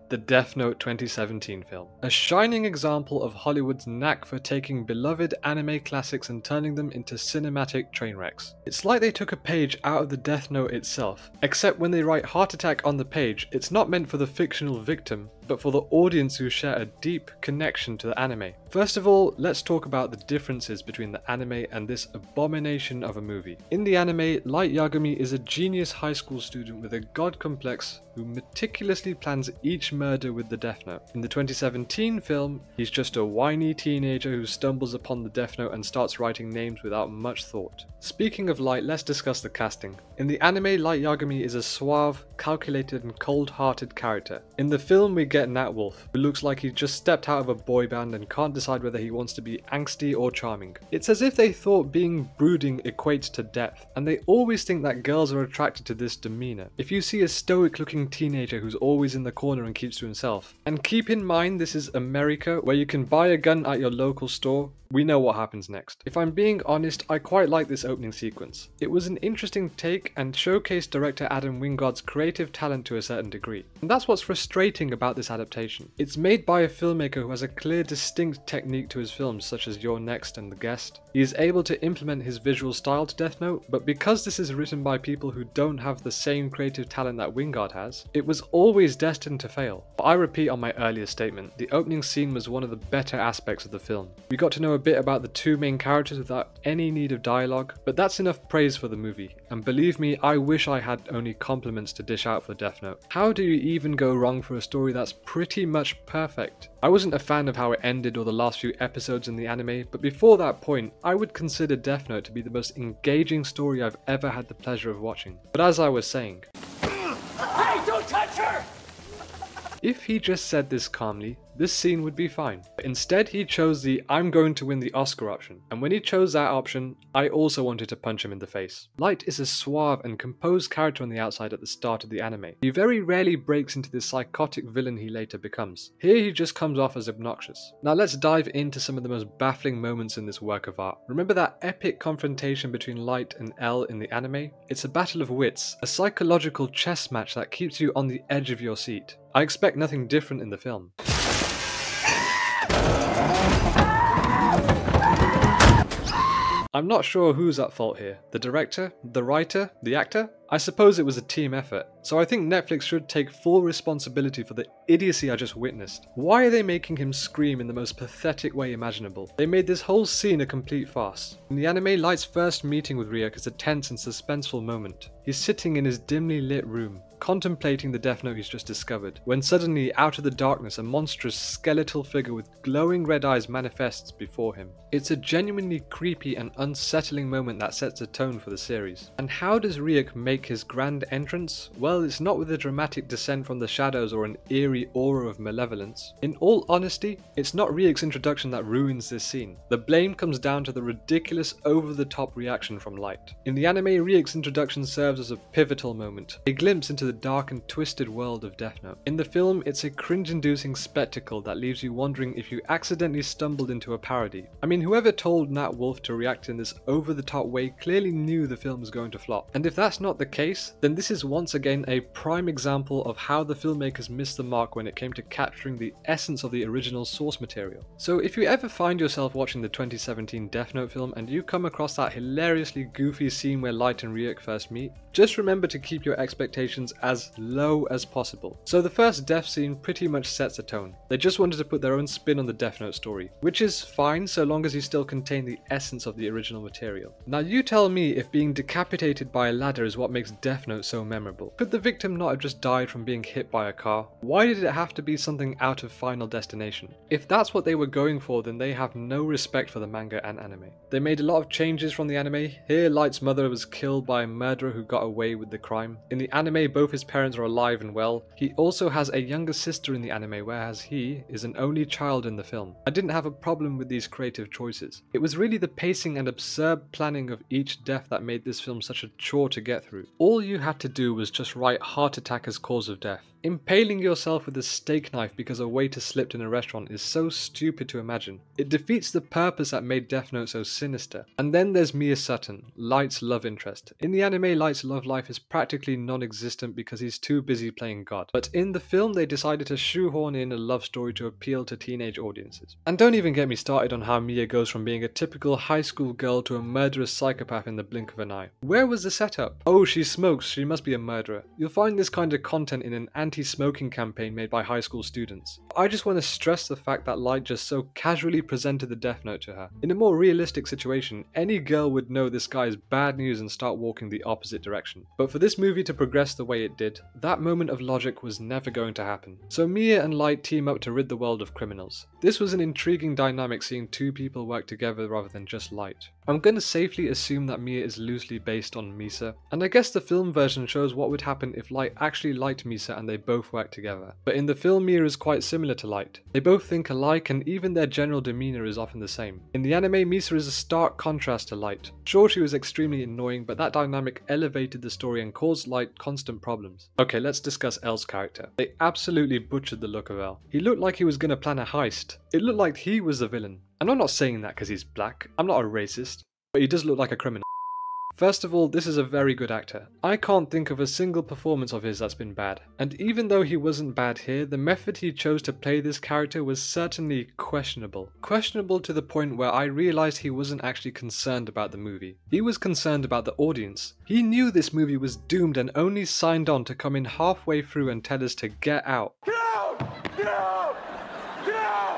The Death Note 2017 film. A shining example of Hollywood's knack for taking beloved anime classics and turning them into cinematic train wrecks. It's like they took a page out of the Death Note itself, except when they write heart attack on the page, it's not meant for the fictional victim, but for the audience who share a deep connection to the anime. First of all, let's talk about the differences between the anime and this abomination of a movie. In the anime, Light Yagami is a genius high school student with a god complex who meticulously plans each murder with the Death Note. In the 2017 film, he's just a whiny teenager who stumbles upon the Death Note and starts writing names without much thought. Speaking of Light, let's discuss the casting. In the anime, Light Yagami is a suave, calculated and cold-hearted character. In the film, we get Nat Wolf, who looks like he just stepped out of a boy band and can't decide whether he wants to be angsty or charming. It's as if they thought being brooding equates to depth, and they always think that girls are attracted to this demeanor. If you see a stoic-looking teenager who's always in the corner and keeps to himself, and keep in mind this is America where you can buy a gun at your local store, we know what happens next. If I'm being honest, I quite like this opening sequence. It was an interesting take and showcased director Adam Wingard's creative talent to a certain degree. And that's what's frustrating about this adaptation. It's made by a filmmaker who has a clear, distinct technique to his films, such as You're Next and The Guest. He is able to implement his visual style to Death Note, but because this is written by people who don't have the same creative talent that Wingard has, it was always destined to fail. But I repeat on my earlier statement, the opening scene was one of the better aspects of the film. We got to know a bit about the two main characters without any need of dialogue, but that's enough praise for the movie, and believe me, I wish I had only compliments to dish out for Death Note. How do you even go wrong for a story that's pretty much perfect? I wasn't a fan of how it ended or the last few episodes in the anime, but before that point, I would consider Death Note to be the most engaging story I've ever had the pleasure of watching. But as I was saying, hey, don't touch her! If he just said this calmly, this scene would be fine. But instead he chose the I'm going to win the Oscar option, and when he chose that option, I also wanted to punch him in the face. Light is a suave and composed character on the outside at the start of the anime. He very rarely breaks into the psychotic villain he later becomes. Here he just comes off as obnoxious. Now let's dive into some of the most baffling moments in this work of art. Remember that epic confrontation between Light and L in the anime? It's a battle of wits, a psychological chess match that keeps you on the edge of your seat. I expect nothing different in the film. I'm not sure who's at fault here. The director? The writer? The actor? I suppose it was a team effort, so I think Netflix should take full responsibility for the idiocy I just witnessed. Why are they making him scream in the most pathetic way imaginable? They made this whole scene a complete farce. In the anime, Light's first meeting with Ryuk is a tense and suspenseful moment. He's sitting in his dimly lit room, contemplating the Death Note he's just discovered, when suddenly, out of the darkness, a monstrous skeletal figure with glowing red eyes manifests before him. It's a genuinely creepy and unsettling moment that sets a tone for the series. And how does Ryuk make his grand entrance? Well, it's not with a dramatic descent from the shadows or an eerie aura of malevolence. In all honesty, it's not Ryuk's introduction that ruins this scene. The blame comes down to the ridiculous, over-the-top reaction from Light. In the anime, Ryuk's introduction serves as a pivotal moment, a glimpse into the dark and twisted world of Death Note. In the film, it's a cringe-inducing spectacle that leaves you wondering if you accidentally stumbled into a parody. I mean, whoever told Nat Wolf to react in this over-the-top way clearly knew the film was going to flop. And if that's not the case, then this is once again a prime example of how the filmmakers missed the mark when it came to capturing the essence of the original source material. So if you ever find yourself watching the 2017 Death Note film and you come across that hilariously goofy scene where Light and Ryuk first meet, just remember to keep your expectations as low as possible. So the first death scene pretty much sets a tone. They just wanted to put their own spin on the Death Note story, which is fine so long as you still contain the essence of the original material. Now you tell me if being decapitated by a ladder is what makes Death Note so memorable. Could the victim not have just died from being hit by a car? Why did it have to be something out of Final Destination? If that's what they were going for, then they have no respect for the manga and anime. They made a lot of changes from the anime. Here, Light's mother was killed by a murderer who got away with the crime. In the anime, both his parents are alive and well. He also has a younger sister in the anime, whereas he is an only child in the film. I didn't have a problem with these creative choices. It was really the pacing and absurd planning of each death that made this film such a chore to get through. All you had to do was just write heart attack as cause of death. Impaling yourself with a steak knife because a waiter slipped in a restaurant is so stupid to imagine. It defeats the purpose that made Death Note so sinister. And then there's Mia Sutton, Light's love interest. In the anime, Light's love life is practically non-existent because he's too busy playing God. But in the film, they decided to shoehorn in a love story to appeal to teenage audiences. And don't even get me started on how Mia goes from being a typical high school girl to a murderous psychopath in the blink of an eye. Where was the setup? Oh, she smokes, she must be a murderer. You'll find this kind of content in an anti-smoking campaign made by high school students. I just want to stress the fact that Light just so casually presented the death note to her. In a more realistic situation, any girl would know this guy is bad news and start walking the opposite direction. But for this movie to progress the way it did, that moment of logic was never going to happen. So Mia and Light team up to rid the world of criminals. This was an intriguing dynamic, seeing two people work together rather than just Light. I'm going to safely assume that Mia is loosely based on Misa, and I guess the film version shows what would happen if Light actually liked Misa and they both worked together. But in the film, Mia is quite similar to Light. They both think alike, and even their general demeanor is often the same. In the anime, Misa is a stark contrast to Light. Sure, she was extremely annoying, but that dynamic elevated the story and caused Light constant problems. Okay, let's discuss Elle's character. They absolutely butchered the look of Elle. He looked like he was going to plan a heist. It looked like he was the villain. And I'm not saying that because he's black. I'm not a racist. But he does look like a criminal. First of all, this is a very good actor. I can't think of a single performance of his that's been bad. And even though he wasn't bad here, the method he chose to play this character was certainly questionable. Questionable to the point where I realized he wasn't actually concerned about the movie. He was concerned about the audience. He knew this movie was doomed and only signed on to come in halfway through and tell us to get out. Get out! Get out! Get out!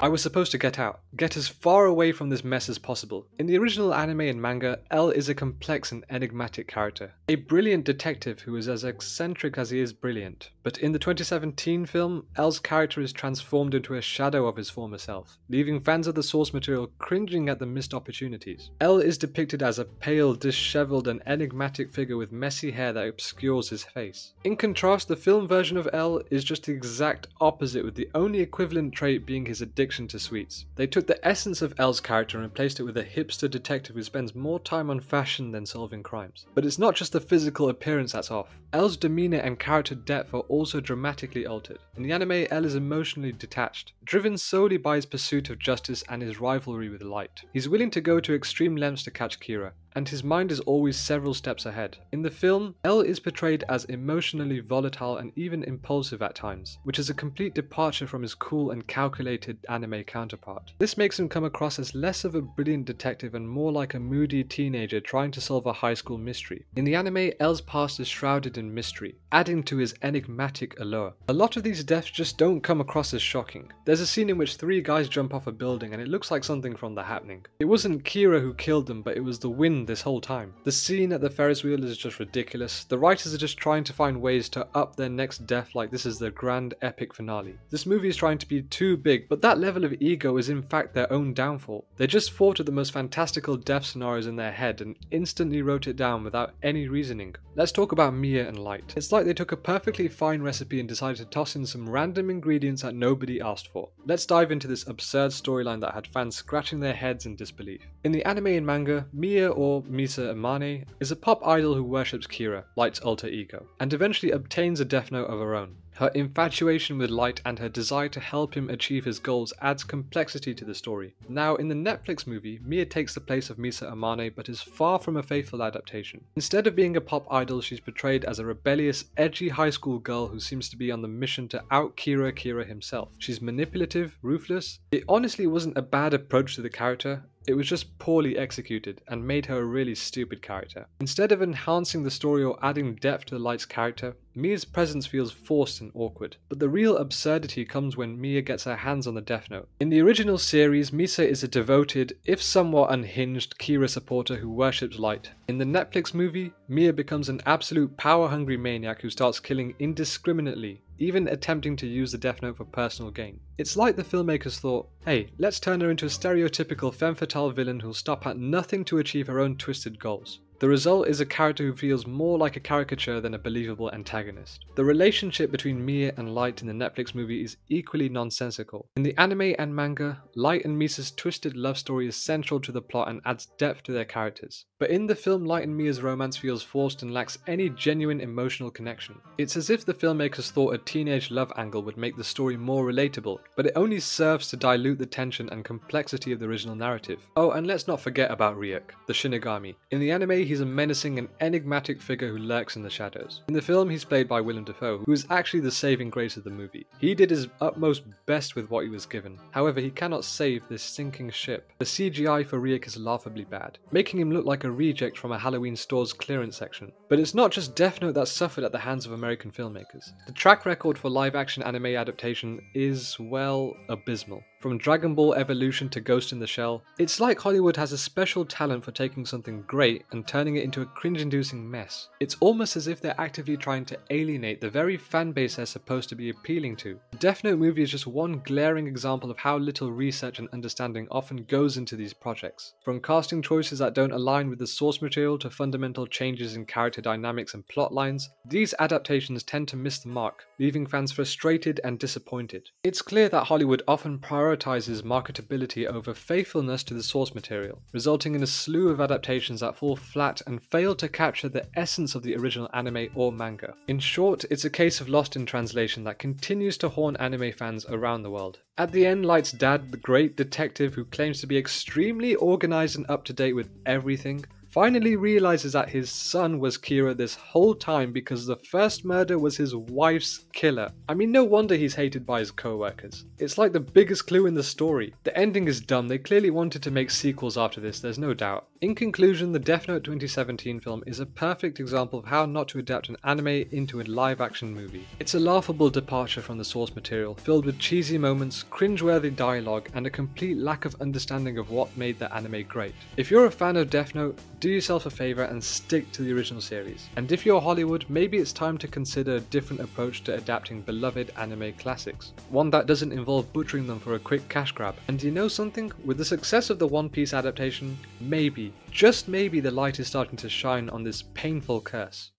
I was supposed to get out, get as far away from this mess as possible. In the original anime and manga, Elle is a complex and enigmatic character. A brilliant detective who is as eccentric as he is brilliant. But in the 2017 film, Elle's character is transformed into a shadow of his former self, leaving fans of the source material cringing at the missed opportunities. Elle is depicted as a pale, disheveled and enigmatic figure with messy hair that obscures his face. In contrast, the film version of Elle is just the exact opposite, with the only equivalent trait being his addiction to sweets. They took the essence of Elle's character and replaced it with a hipster detective who spends more time on fashion than solving crimes. But it's not just the physical appearance that's off. Elle's demeanor and character depth are also dramatically altered. In the anime, Elle is emotionally detached, driven solely by his pursuit of justice and his rivalry with Light. He's willing to go to extreme lengths to catch Kira, and his mind is always several steps ahead. In the film, Elle is portrayed as emotionally volatile and even impulsive at times, which is a complete departure from his cool and calculated anime counterpart. This makes him come across as less of a brilliant detective and more like a moody teenager trying to solve a high school mystery. In the anime, Elle's past is shrouded in mystery, adding to his enigmatic allure. A lot of these deaths just don't come across as shocking. There's a scene in which 3 guys jump off a building and it looks like something from The Happening. It wasn't Kira who killed them, but it was the wind this whole time. The scene at the Ferris wheel is just ridiculous. The writers are just trying to find ways to up their next death like this is the grand epic finale. This movie is trying to be too big, but that level of ego is in fact their own downfall. They just thought of the most fantastical death scenarios in their head and instantly wrote it down without any reasoning. Let's talk about Mia and Light. It's like they took a perfectly fine recipe and decided to toss in some random ingredients that nobody asked for. Let's dive into this absurd storyline that had fans scratching their heads in disbelief. In the anime and manga, Mia, or Misa Amane, is a pop idol who worships Kira, Light's alter ego, and eventually obtains a death note of her own. Her infatuation with Light and her desire to help him achieve his goals adds complexity to the story. Now, in the Netflix movie, Mia takes the place of Misa Amane but is far from a faithful adaptation. Instead of being a pop idol, she's portrayed as a rebellious, edgy high school girl who seems to be on the mission to out Kira himself. She's manipulative, ruthless. It honestly wasn't a bad approach to the character. It was just poorly executed and made her a really stupid character. Instead of enhancing the story or adding depth to Light's character, Mia's presence feels forced and awkward. But the real absurdity comes when Mia gets her hands on the Death Note. In the original series, Misa is a devoted, if somewhat unhinged, Kira supporter who worships Light. In the Netflix movie, Mia becomes an absolute power-hungry maniac who starts killing indiscriminately, even attempting to use the Death Note for personal gain. It's like the filmmakers thought, hey, let's turn her into a stereotypical femme fatale villain who'll stop at nothing to achieve her own twisted goals. The result is a character who feels more like a caricature than a believable antagonist. The relationship between Mia and Light in the Netflix movie is equally nonsensical. In the anime and manga, Light and Misa's twisted love story is central to the plot and adds depth to their characters. But in the film, Light and Mia's romance feels forced and lacks any genuine emotional connection. It's as if the filmmakers thought a teenage love angle would make the story more relatable, but it only serves to dilute the tension and complexity of the original narrative. Oh, and let's not forget about Ryuk, the Shinigami. In the anime, he's he's a menacing and enigmatic figure who lurks in the shadows. In the film, he's played by Willem Dafoe, who is actually the saving grace of the movie. He did his utmost best with what he was given. However, he cannot save this sinking ship. The CGI for Riek is laughably bad, making him look like a reject from a Halloween store's clearance section. But it's not just Death Note that suffered at the hands of American filmmakers. The track record for live-action anime adaptation is, well, abysmal. From Dragon Ball Evolution to Ghost in the Shell, it's like Hollywood has a special talent for taking something great and turning it into a cringe-inducing mess. It's almost as if they're actively trying to alienate the very fanbase they're supposed to be appealing to. The Death Note movie is just one glaring example of how little research and understanding often goes into these projects. From casting choices that don't align with the source material to fundamental changes in character dynamics and plot lines, these adaptations tend to miss the mark, leaving fans frustrated and disappointed. It's clear that Hollywood often prioritizes marketability over faithfulness to the source material, resulting in a slew of adaptations that fall flat and fail to capture the essence of the original anime or manga. In short, it's a case of lost in translation that continues to haunt anime fans around the world. At the end, Light's dad, the great detective who claims to be extremely organized and up to date with everything, finally realizes that his son was Kira this whole time because the first murder was his wife's killer. I mean, no wonder he's hated by his co-workers. It's like the biggest clue in the story. The ending is dumb. They clearly wanted to make sequels after this, there's no doubt. In conclusion, the Death Note 2017 film is a perfect example of how not to adapt an anime into a live-action movie. It's a laughable departure from the source material, filled with cheesy moments, cringeworthy dialogue, and a complete lack of understanding of what made the anime great. If you're a fan of Death Note, do yourself a favor and stick to the original series. And if you're Hollywood, maybe it's time to consider a different approach to adapting beloved anime classics. One that doesn't involve butchering them for a quick cash grab. And do you know something? With the success of the One Piece adaptation, maybe, just maybe, the light is starting to shine on this painful curse.